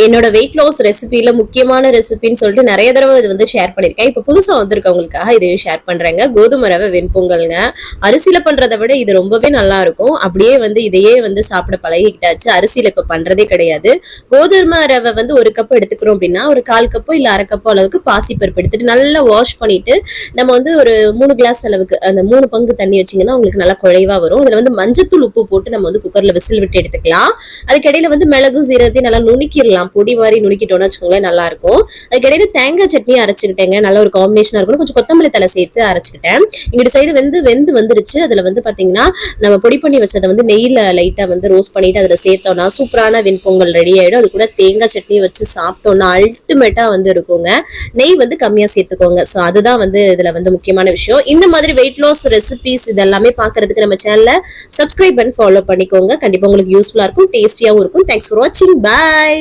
என்னோட weight loss ரெசிபில முக்கியமான ரெசிபின்னு சொல்லிட்டு நிறைய தடவை இது வந்து ஷேர் பண்ணிருக்கேன். இப்ப புதுசா வந்திருக்கவங்களுக்காக இதையும் ஷேர் பண்றேங்க. கோதுமை ரவை வெண்பொங்கல்ங்க. அரிசியில பண்றதை விட இது ரொம்பவே நல்லா இருக்கும். அப்படியே வந்து இதையே வந்து சாப்பிட பழகிக்கிட்டாச்சு. அரிசியில இப்ப பண்றதே கிடையாது. கோதுமை ரவை வந்து 1 கப் எடுத்துக்கிறோம் அப்படின்னா ஒரு 1/4 கப்போ இல்ல 1/2 கப்போ அளவுக்கு பாசிப்பருப்பு எடுத்துட்டு நல்லா வாஷ் பண்ணிட்டு நம்ம வந்து ஒரு 3 கிளாஸ் அளவுக்கு அந்த 3 பங்கு தண்ணி வச்சீங்கன்னா உங்களுக்கு நல்லா குழைவா வரும். இதுல வந்து மஞ்சத்தூள் உப்பு போட்டு நம்ம வந்து குக்கர்ல விசில் விட்டு எடுத்துக்கலாம். அதுக்கிடையில வந்து மிளகு சீரகத்தையும் நல்லா நுணுக்கிடலாம். பொடி மாதிரி நுணுக்கிட்டோம்னு வச்சுக்கோங்களேன், நல்லா இருக்கும். அதுக்கிடையில தேங்காய் சட்னி அரைச்சுக்கிட்டேங்க. நல்ல ஒரு காம்பினேஷனா இருக்கும். கொஞ்சம் கொத்தமல்லி தலை சேர்த்து அரைச்சுக்கிட்டேன். இங்கிட்ட சைடு வெந்து வந்துருச்சு. அதுல வந்து பாத்தீங்கன்னா நம்ம பொடி பண்ணி வச்சதை வந்து நெய்ல லைட்டா வந்து ரோஸ்ட் பண்ணிட்டு அதுல சேர்த்தோம்னா சூப்பரான வெண்பொங்கல் ரெடி ஆயிடும். அது கூட தேங்காய் சட்னி வச்சு சாப்பிட்டோம்னா அல்டிமேட்டா வந்து இருக்குங்க. நெய் வந்து கம்மியா சேர்த்துக்கோங்க. ஸோ அதுதான் வந்து இதுல வந்து முக்கியமான விஷயம். இந்த மாதிரி வெயிட் லாஸ் ரெசிபிஸ் இதெல்லாமே பாக்குறதுக்கு நம்ம சேனல்ல சப்ஸ்கிரைப் அண்ட் ஃபாலோ பண்ணிக்கோங்க. கண்டிப்பா உங்களுக்கு யூஸ்ஃபுல்லா இருக்கும், டேஸ்டியாவும் இருக்கும். தேங்க்ஸ் ஃபார் வாட்சிங். பாய்.